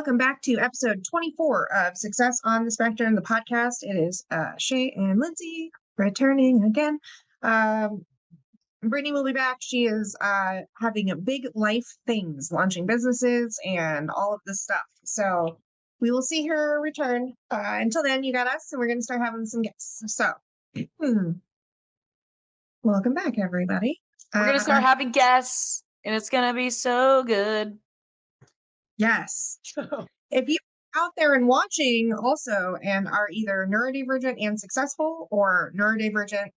Welcome back to episode 24 of Success on the Spectrum, the podcast. It is Chey and Lyndsay returning again. Brittany will be back. She is having a big life things, launching businesses and all of this stuff. So we will see her return. Until then, you got us, and we're going to start having some guests. So welcome back, everybody. We're going to start having guests, and it's going to be so good. Yes. If you are out there and watching also and are either neurodivergent and successful, or neurodivergent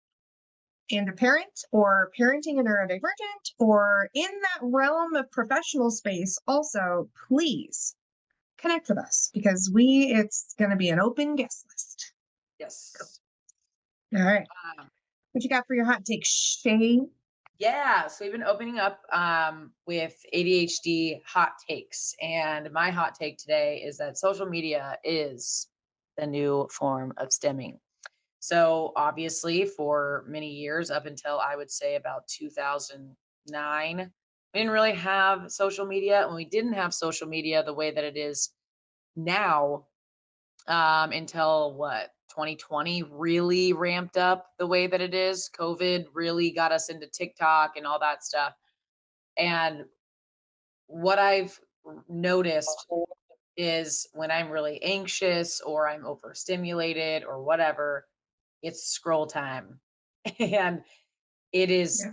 and a parent, or parenting a neurodivergent, or in that realm of professional space also, please connect with us, because it's going to be an open guest list. Yes. All right. What you got for your hot take, Chey? Yeah, so we've been opening up with ADHD hot takes, and my hot take today is that social media is the new form of stimming. So obviously for many years, up until I would say about 2009, we didn't really have social media, and we didn't have social media the way that it is now until 2020 really ramped up the way that it is. COVID really got us into TikTok and all that stuff. And what I've noticed is when I'm really anxious or I'm overstimulated or whatever, it's scroll time. And it is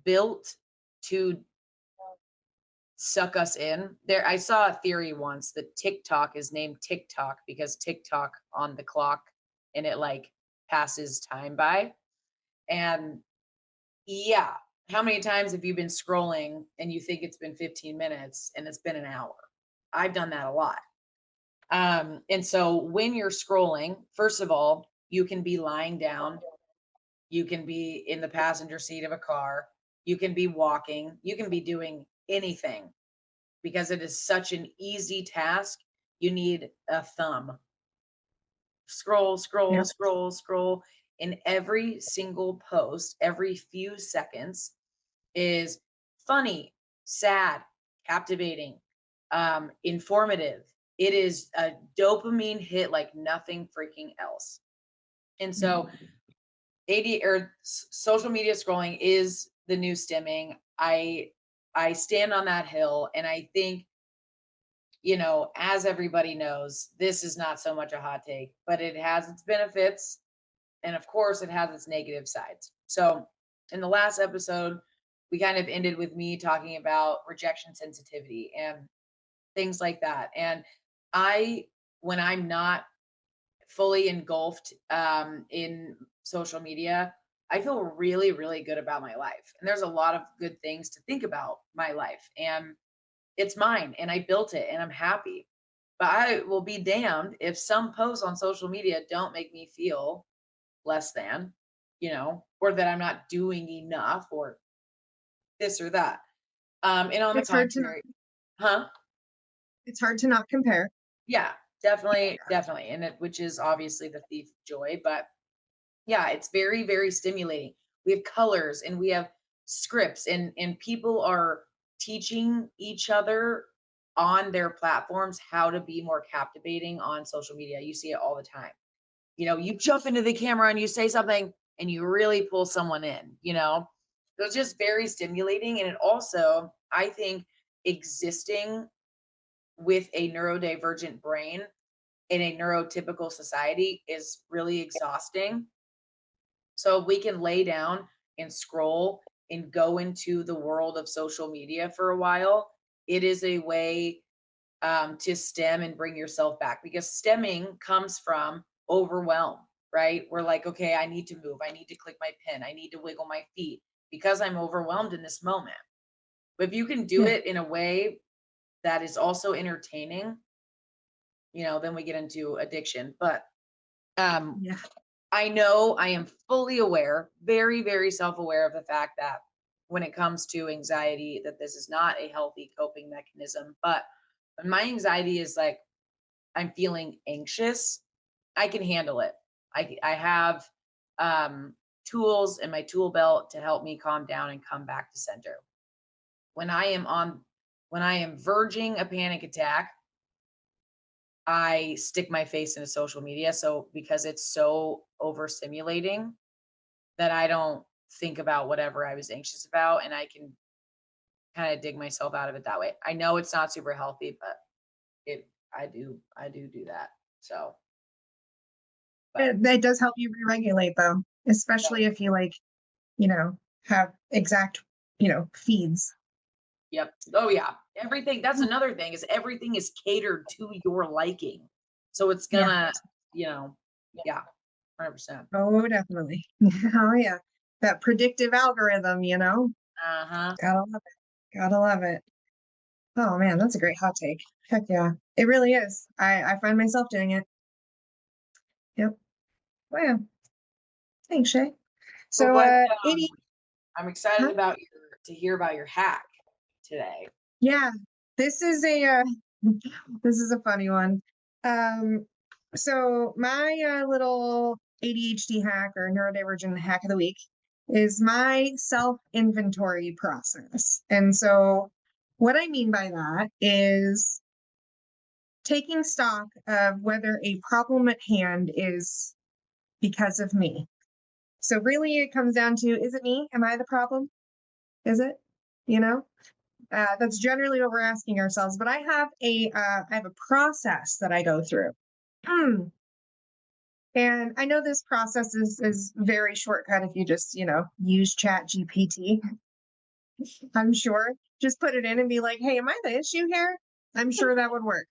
built to suck us in. I saw a theory once that TikTok is named TikTok because TikTok on the clock and it passes time by. And yeah, how many times have you been scrolling and you think it's been 15 minutes and it's been an hour? I've done that a lot. And so when you're scrolling, first of all, you can be lying down. You can be in the passenger seat of a car. You can be walking. You can be doing anything because it is such an easy task. You need a thumb. Scroll, scroll. And every single post, every few seconds is funny, sad, captivating, informative. It is a dopamine hit like nothing freaking else. And so social media scrolling is the new stimming. I stand on that hill, and I think, as everybody knows, this is not so much a hot take, but it has its benefits, and of course it has its negative sides. So in the last episode, we kind of ended with me talking about rejection sensitivity and things like that. And when I'm not fully engulfed in social media, I feel really, really good about my life. And there's a lot of good things to think about my life. And it's mine, and I built it, and I'm happy. But I will be damned if some posts on social media don't make me feel less than, or that I'm not doing enough, or this or that. And on the contrary, It's hard to not compare. Yeah, definitely. And which is obviously the thief of joy, but yeah, it's very, very stimulating. We have colors and we have scripts, and people are teaching each other on their platforms how to be more captivating on social media. You see it all the time. You jump into the camera and you say something and you really pull someone in, So it's just very stimulating. And it also, I think, existing with a neurodivergent brain in a neurotypical society is really exhausting. So we can lay down and scroll and go into the world of social media for a while. It is a way to stem and bring yourself back, because stemming comes from overwhelm, right? We're like, okay, I need to move. I need to click my pen. I need to wiggle my feet because I'm overwhelmed in this moment. But if you can do it in a way that is also entertaining, then we get into addiction. But I know I am fully aware, very, very self-aware of the fact that when it comes to anxiety, that this is not a healthy coping mechanism. But when my anxiety is like, I'm feeling anxious, I can handle it. I have tools in my tool belt to help me calm down and come back to center. When I am verging a panic attack, I stick my face into social media. So because it's so overstimulating that I don't think about whatever I was anxious about, and I can kind of dig myself out of it that way. I know it's not super healthy, but I do that. So, but It does help you re-regulate though, especially if you like, you know, have exact, feeds. yep. Oh yeah. Everything. That's another thing is everything is catered to your liking. So it's Yeah. gonna, you know, yeah, 100%. Oh, definitely. Oh yeah. That predictive algorithm, Uh-huh. gotta love it. Gotta love it. Oh man, that's a great hot take. Heck yeah. It really is. I find myself doing it. Yep. Wow. Thanks, Shay. Well, So but 80, I'm excited huh? about to hear about your hack today. Yeah. This is a this is a funny one. Um, so my little ADHD hack or neurodivergent hack of the week is my self-inventory process. And so what I mean by that is taking stock of whether a problem at hand is because of me. So really it comes down to, is it me? Am I the problem? Is it? You know? That's generally what we're asking ourselves. But I have a process that I go through. And I know this process is very shortcut if you just, use Chat GPT. I'm sure. Just put it in and be like, hey, am I the issue here? I'm sure that would work.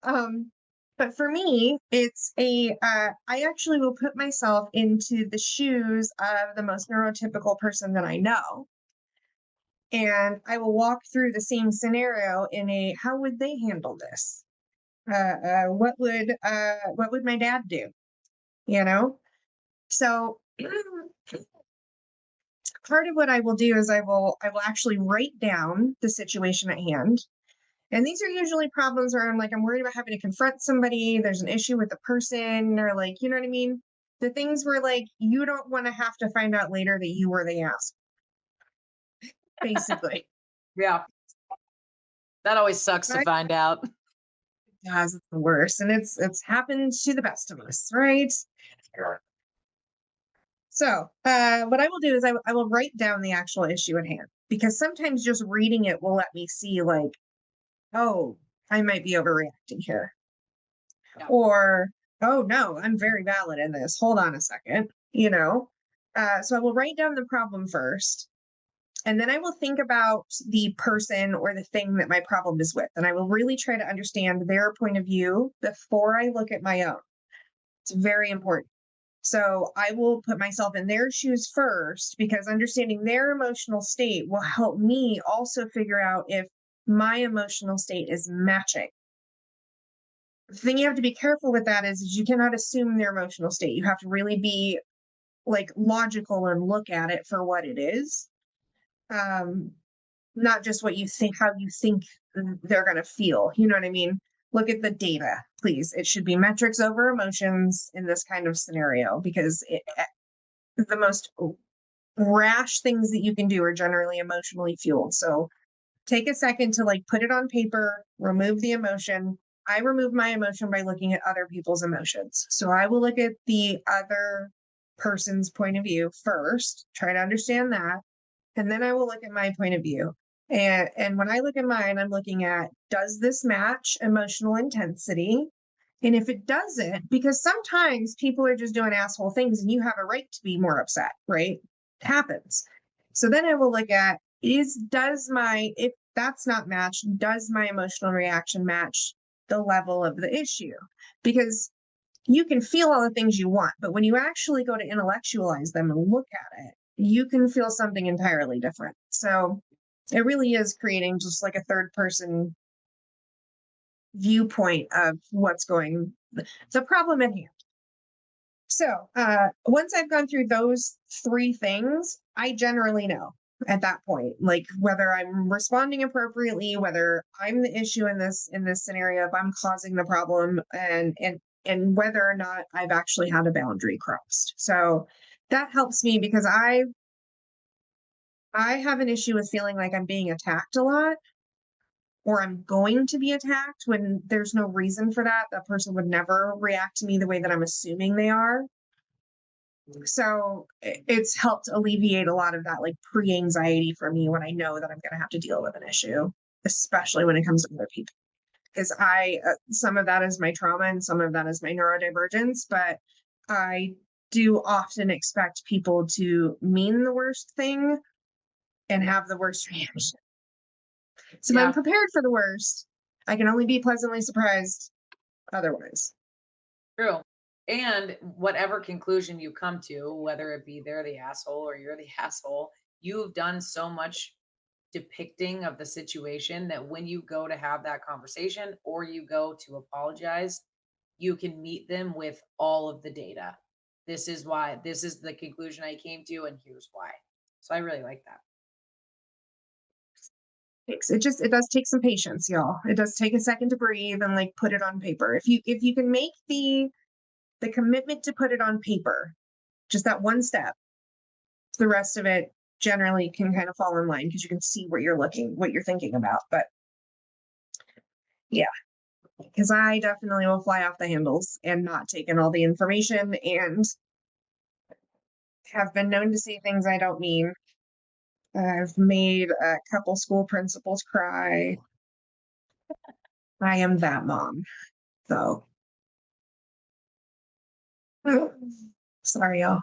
Um, but for me, I actually will put myself into the shoes of the most neurotypical person that I know. And I will walk through the same scenario in how would they handle this? What would my dad do? You know? So part of what I will do is I will actually write down the situation at hand. And these are usually problems where I'm worried about having to confront somebody, there's an issue with the person, or like, you know what I mean? The things where like you don't want to have to find out later that you were the ass, basically. Yeah. That always sucks to Right? find out. It's the worst. And it's happened to the best of us, right? Sure. So what I will do is I will write down the actual issue at hand because sometimes just reading it will let me see like, oh, I might be overreacting here. Yeah. Or, oh no, I'm very valid in this. Hold on a second, So I will write down the problem first, and then I will think about the person or the thing that my problem is with. And I will really try to understand their point of view before I look at my own. It's very important. So I will put myself in their shoes first because understanding their emotional state will help me also figure out if my emotional state is matching. The thing you have to be careful with that is you cannot assume their emotional state. You have to really be like logical and look at it for what it is. Not just what you think, how you think they're going to feel. You know what I mean? Look at the data, please. It should be metrics over emotions in this kind of scenario because the most rash things that you can do are generally emotionally fueled. So take a second to like put it on paper, remove the emotion. I remove my emotion by looking at other people's emotions. So I will look at the other person's point of view first, try to understand that, and then I will look at my point of view. And when I look at mine, I'm looking at, does this match emotional intensity? And if it doesn't, because sometimes people are just doing asshole things and you have a right to be more upset, right? It happens. So then I will look at, if that's not matched, does my emotional reaction match the level of the issue? Because you can feel all the things you want, but when you actually go to intellectualize them and look at it, you can feel something entirely different. So it really is creating just like a third person viewpoint of the problem at hand. So once I've gone through those three things, I generally know at that point, like whether I'm responding appropriately, whether I'm the issue in this scenario, if I'm causing the problem, and whether or not I've actually had a boundary crossed. So that helps me because I have an issue with feeling like I'm being attacked a lot. or I'm going to be attacked when there's no reason for that. That person would never react to me the way that I'm assuming they are. So it's helped alleviate a lot of that like pre-anxiety for me when I know that I'm going to have to deal with an issue, especially when it comes to other people. Because some of that is my trauma and some of that is my neurodivergence, but I do often expect people to mean the worst thing and have the worst reaction. So if I'm prepared for the worst, I can only be pleasantly surprised otherwise. True. And whatever conclusion you come to, whether it be they're the asshole or you're the asshole, you've done so much depicting of the situation that when you go to have that conversation or you go to apologize, you can meet them with all of the data. This is why, this is the conclusion I came to, and here's why. So I really like that. It does take some patience, y'all. It does take a second to breathe and like put it on paper. If you can make the commitment to put it on paper, just that one step, the rest of it generally can kind of fall in line because you can see what you're thinking about. But yeah, because I definitely will fly off the handles and not take in all the information and have been known to say things I don't mean. I've made a couple school principals cry. I am that mom. So sorry, y'all.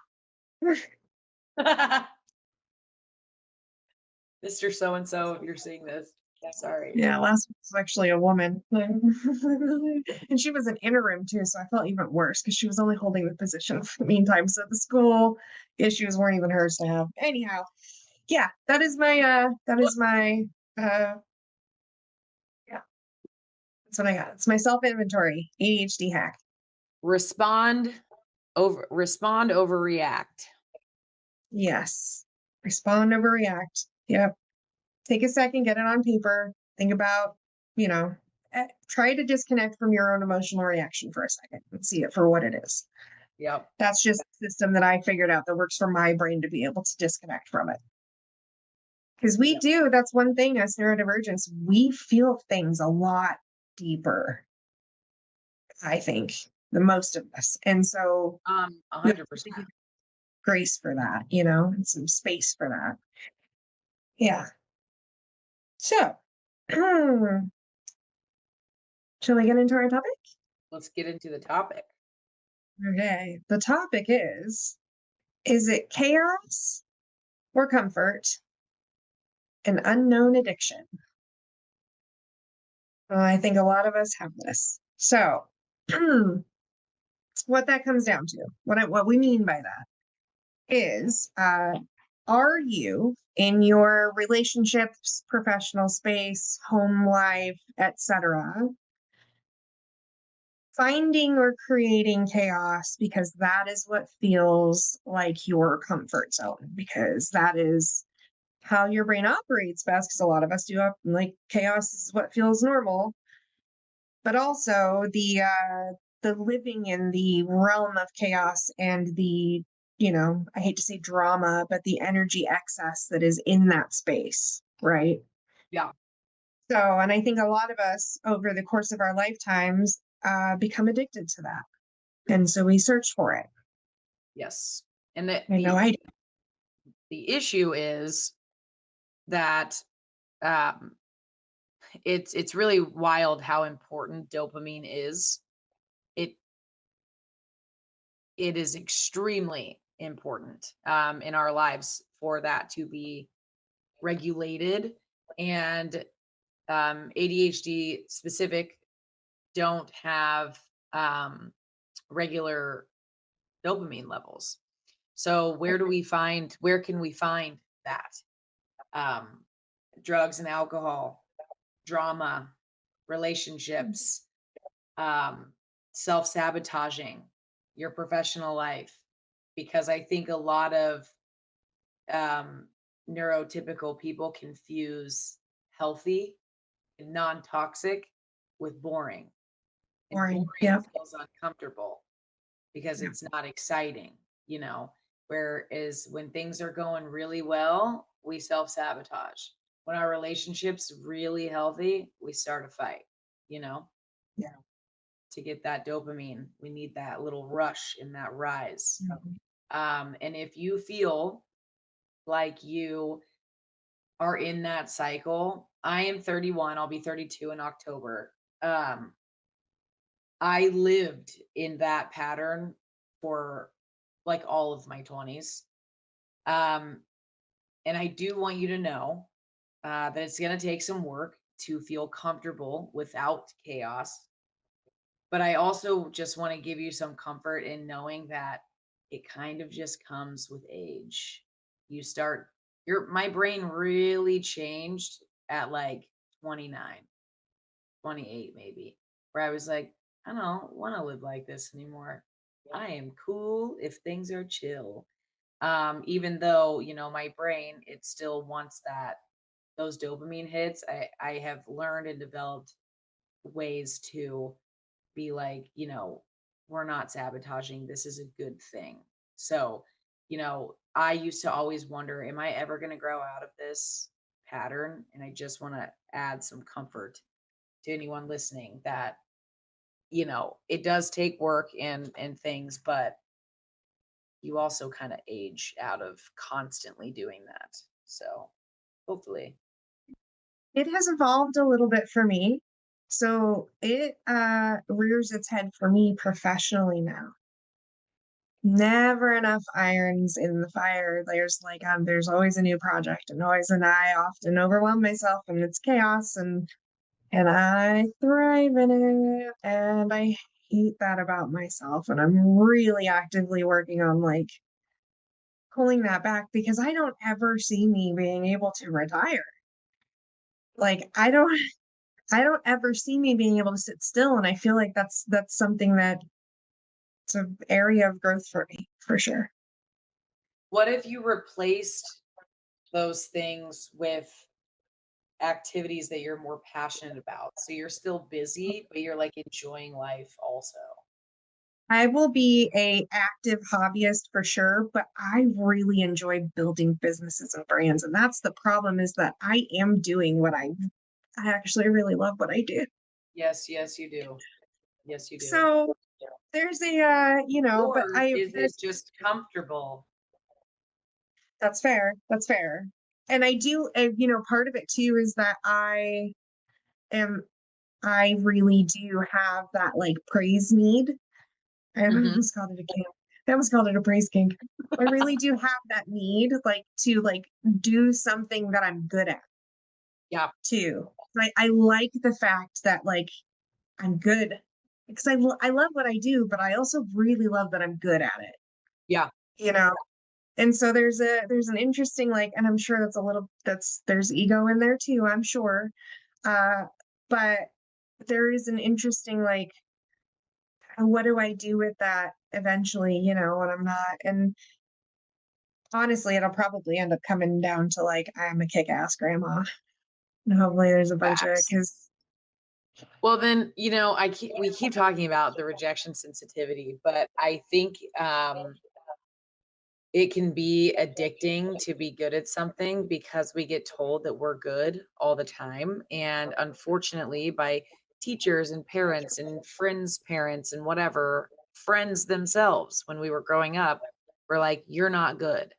Mr. So-and-so, if you're seeing this, sorry. Yeah, last week was actually a woman. And she was an interim too, so I felt even worse because she was only holding the position for the meantime. So the school issues weren't even hers to have. Anyhow, yeah, that's my yeah, that's what I got. It's my self-inventory ADHD hack. Respond, overreact. Yes. Respond, overreact. Yep. Take a second, get it on paper, think about, try to disconnect from your own emotional reaction for a second and see it for what it is. Yep. That's just a system that I figured out that works for my brain to be able to disconnect from it. Because that's one thing as neurodivergents, we feel things a lot deeper, I think, the most of us. And so 100%. Grace for that, and some space for that. Yeah. So, shall we get into our topic? Let's get into the topic. Okay. The topic is it chaos or comfort? An unknown addiction. I think a lot of us have this. So, what that comes down to, what we mean by that is, are you in your relationships, professional space, home life, etc., finding or creating chaos because that is what feels like your comfort zone, because that is how your brain operates best, because a lot of us do have like chaos is what feels normal, but also the living in the realm of chaos and the I hate to say drama, but the energy excess that is in that space, right? Yeah. So, and I think a lot of us over the course of our lifetimes become addicted to that, and so we search for it. Yes. And The issue is that it's really wild how important dopamine is. It is extremely important in our lives for that to be regulated, and ADHD specific don't have regular dopamine levels. So where can we find that? Drugs and alcohol, drama, relationships, self-sabotaging your professional life. Because I think a lot of neurotypical people confuse healthy and non-toxic with boring. And boring feels uncomfortable because it's not exciting, whereas when things are going really well, we self-sabotage. when our relationship's really healthy, we start a fight, you know, Yeah. to get that dopamine. We need that little rush and that rise. Mhm. And if you feel like you are in that cycle, I am 31, I'll be 32 in October. Um, I lived in that pattern for like all of my 20s. Um, and I do want you to know that it's going to take some work to feel comfortable without chaos. But I also just want to give you some comfort in knowing that it kind of just comes with age. You start my brain really changed at like 29, 28 maybe, where I was like, I don't want to live like this anymore. I am cool if things are chill. Even though, my brain, it still wants those dopamine hits. I have learned and developed ways to be like, we're not sabotaging. This is a good thing. So, I used to always wonder, am I ever going to grow out of this pattern? And I just want to add some comfort to anyone listening that, it does take work and things, but you also kind of age out of constantly doing that. So hopefully. It has evolved a little bit for me. So it rears its head for me professionally now. Never enough irons in the fire. There's always a new project and always, and I often overwhelm myself and it's chaos, and I thrive in it, and I hate that about myself, and I'm really actively working on like pulling that back because I don't ever see me being able to retire. Like I don't ever see me being able to sit still, and I feel like that's something that it's an area of growth for me, for sure. What if you replaced those things with activities that you're more passionate about? So you're still busy, but you're like enjoying life also. I will be a active hobbyist for sure, but I really enjoy building businesses and brands, and that's the problem is that I am doing I actually really love what I do. Yes, yes, you do. Yes, you do. So there's but Or is it just comfortable? that's fair. That's fair. And I do, part of it too is that am, I really do have that like praise need. I Hmm. almost called it a kink. I almost called it a praise kink. I really do have that need, like to like do something that I'm good at Yeah, too. I like the fact that like I'm good because I love what I do, but I also really love that I'm good at it, yeah. you know? And so there's an interesting like, and I'm sure there's ego in there too, I'm sure. Uh, but there is an interesting like, what do I do with that eventually, when I'm not? And honestly, it'll probably end up coming down to like, I'm a kick-ass grandma. And hopefully there's a bunch of, Facts. because Well, then, we keep talking about the rejection sensitivity, but I think it can be addicting to be good at something because we get told that we're good all the time. And unfortunately, by teachers and parents and friends' parents and whatever, friends themselves, when we were growing up, were like, you're not good.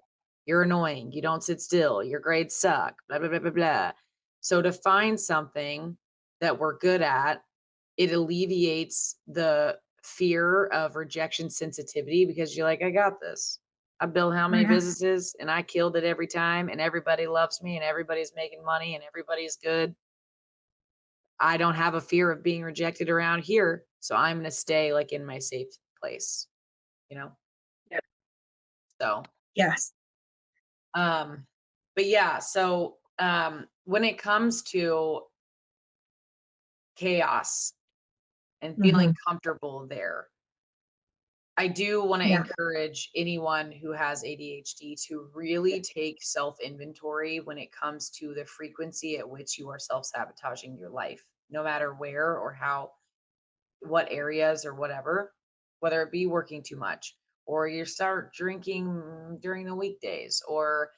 You're annoying. You don't sit still. Your grades suck. Blah, blah, blah, blah, blah. So to find something that we're good at, it alleviates the fear of rejection sensitivity because you're like, I got this. I built how many businesses and I killed it every time and everybody loves me and everybody's making money and everybody's good. I don't have a fear of being rejected around here. So I'm going to stay like in my safe place, you know? yeah, So, yes. um, but yeah, so when it comes to chaos and feeling Hmm. comfortable there, I do want to Yeah. encourage anyone who has ADHD to really take self inventory when it comes to the frequency at which you are self sabotaging your life, no matter where or how, what areas or whatever, whether it be working too much or you start drinking during the weekdays or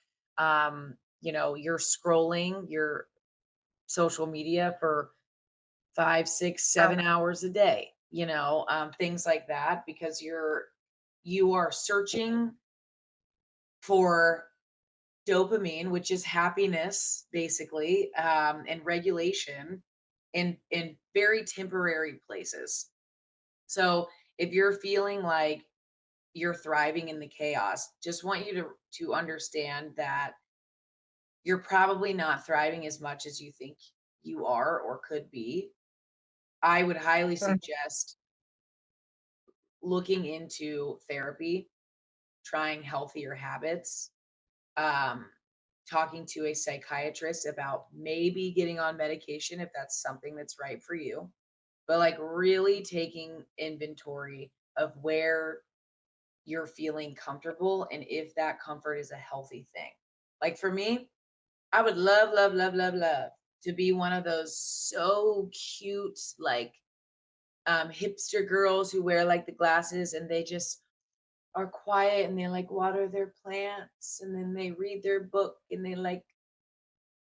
you're scrolling your social media for 5, 6, Oh, 7 hours a day, things like that, because you are searching for dopamine, which is happiness, basically, and regulation in very temporary places. So if you're feeling like you're thriving in the chaos, just want you to understand that you're probably not thriving as much as you think you are or could be. I would highly mm, suggest looking into therapy, trying healthier habits, um, talking to a psychiatrist about maybe getting on medication if that's something that's right for you. But like really taking inventory of where you're feeling comfortable and if that comfort is a healthy thing. Like for me, I would love, love, love, love, love to be one of those so cute, like hipster girls who wear like the glasses and they just are quiet and they like water their plants and then they read their book and they like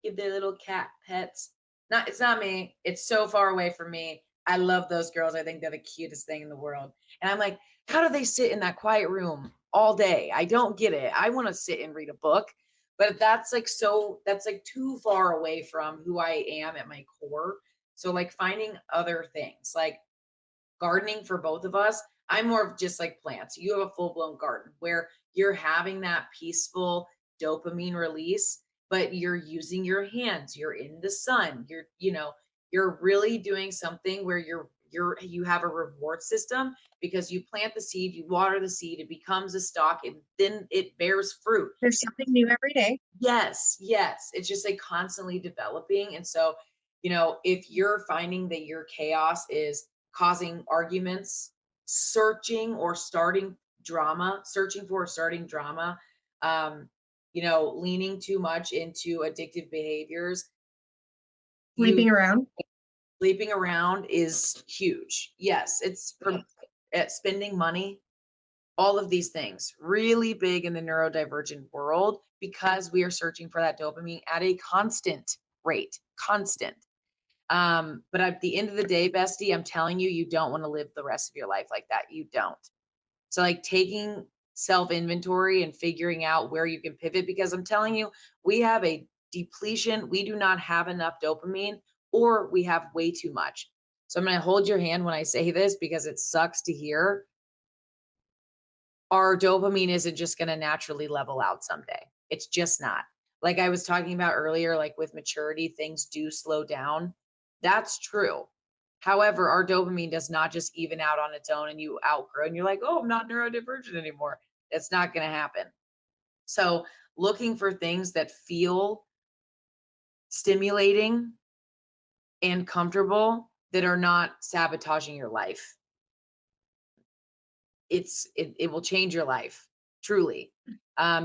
give their little cat pets. It's not me. It's so far away from me. I love those girls. I think they're the cutest thing in the world. And I'm like, how do they sit in that quiet room all day? I don't get it. I want to sit and read a book, but that's like too far away from who I am at my core. So like finding other things like gardening for both of us. I'm more of just like plants. You have a full blown garden where you're having that peaceful dopamine release, but you're using your hands, you're in the sun, you're really doing something where you have a reward system because you plant the seed, you water the seed, it becomes a stalk, and then it bears fruit. there's something new every day. Yes, yes. It's just like constantly developing. And so, if you're finding that your chaos is causing arguments, searching for or starting drama, leaning too much into addictive behaviors, you Sleeping around. sleeping around is huge. Yes, it's from spending money, all of these things really big in the neurodivergent world because we are searching for that dopamine at a constant. But at the end of the day, bestie, I'm telling you, you don't want to live the rest of your life like that. You don't. So like taking self inventory and figuring out where you can pivot, because I'm telling you, we have a depletion. We do not have enough dopamine or we have way too much. So I'm going to hold your hand when I say this because it sucks to hear. Our dopamine isn't just going to naturally level out someday. It's just not. Like I was talking about earlier, like with maturity, things do slow down. That's true. However, our dopamine does not just even out on its own and you outgrow and you're like, oh, I'm not neurodivergent anymore. It's not going to happen. So, looking for things that feel stimulating and comfortable that are not sabotaging your life. It will change your life truly,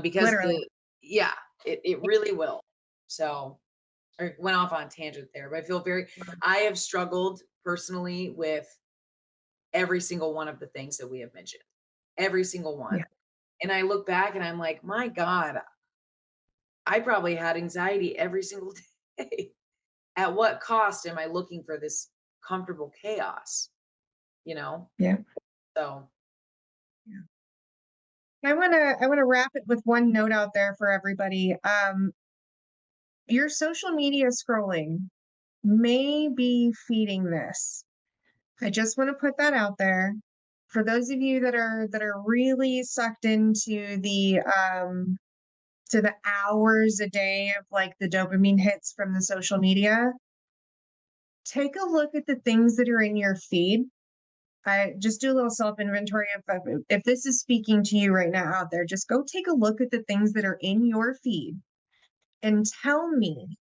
because Literally. yeah, it really will. So I went off on a tangent there, but I have struggled personally with every single one of the things that we have mentioned, every single one. Yeah. And I look back and I'm like, my God, I probably had anxiety every single day. At what cost am I looking for this comfortable chaos? You know? Yeah. So Yeah. I wanna wrap it with one note out there for everybody. Your social media scrolling may be feeding this. I just want to put that out there. For those of you that are really sucked into the hours a day of like the dopamine hits from the social media, take a look at the things that are in your feed. I just do a little self inventory. If this is speaking to you right now out there, just go take a look at the things that are in your feed and tell me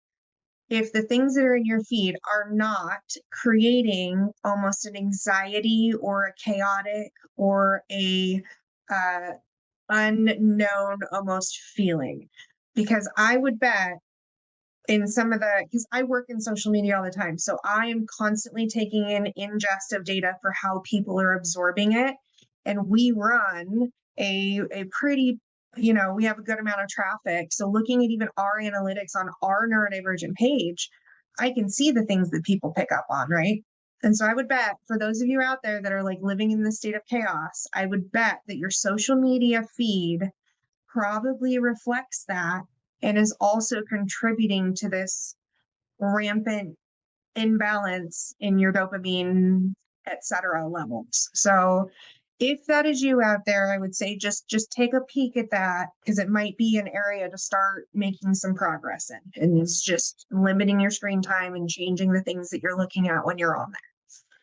if the things that are in your feed are not creating almost an anxiety or a chaotic or a uh, unknown almost feeling. Because I would bet in some of the, because I work in social media all the time, so I am constantly taking in ingest of data for how people are absorbing it, and we run a pretty we have a good amount of traffic. So looking at even our analytics on our neurodivergent page, I can see the things that people pick up on, right? And so I would bet for those of you out there that are like living in this state of chaos, I would bet that your social media feed probably reflects that and is also contributing to this rampant imbalance in your dopamine, etc. levels. So if that is you out there, I would say just take a peek at that because it might be an area to start making some progress in. And it's just limiting your screen time and changing the things that you're looking at when you're on there.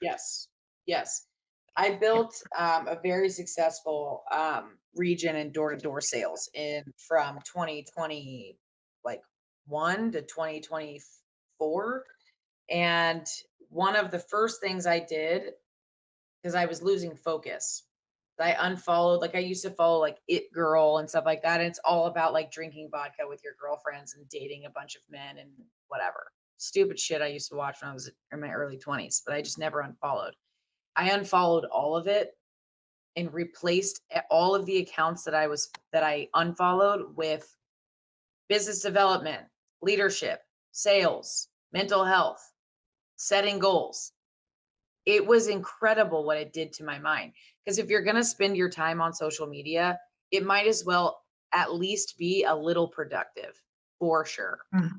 Yes. Yes. I built a very successful region in door-to-door sales in from 2020 like 1 to 2024. And one of the first things I did, because I was losing focus, I unfollowed, like I used to follow like It Girl and stuff like that. And it's all about like drinking vodka with your girlfriends and dating a bunch of men and whatever. Stupid shit I used to watch when I was in my early 20s, but I just never unfollowed. I unfollowed all of it and replaced all of the accounts that I unfollowed with business development, leadership, sales, mental health, setting goals. It was incredible what it did to my mind. Because if you're going to spend your time on social media, it might as well at least be a little productive for sure. Mm.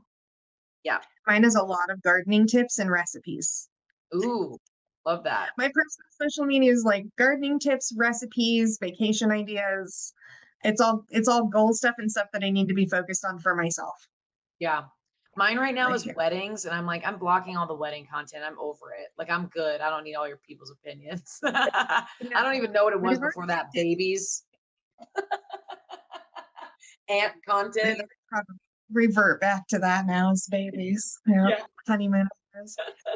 Yeah. Mine is a lot of gardening tips and recipes. Ooh, love that. My personal social media is like gardening tips, recipes, vacation ideas. It's all goal stuff and stuff that I need to be focused on for myself. Yeah. Mine right now Right is here. weddings, and I'm like, I'm blocking all the wedding content. I'm over it. Like, I'm good. I don't need all your people's opinions. I don't even know what it was We've already before that. did Babies, aunt content. it. Probably revert back to that now as babies. Yeah. Yeah. Honeymoon.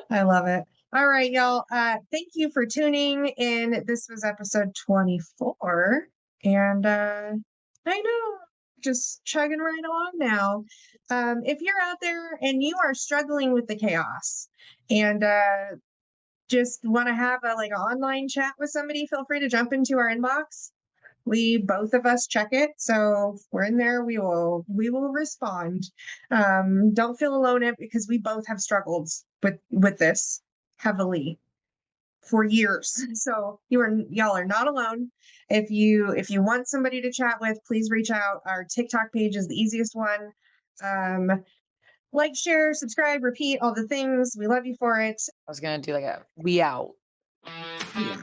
I love it. All right, y'all. Thank you for tuning in. This was episode 24. And I know, just chugging right along now. If you're out there and you are struggling with the chaos and just want to have a like an online chat with somebody, feel free to jump into our inbox. We both of us check it, so if we're in there, we will respond. Don't feel alone in it because we both have struggled with this heavily for years. So y'all are not alone. If you want somebody to chat with, please reach out. Our TikTok page is the easiest one. Like, share, subscribe, repeat, all the things. We love you for it. I was gonna do like a we out. Yeah.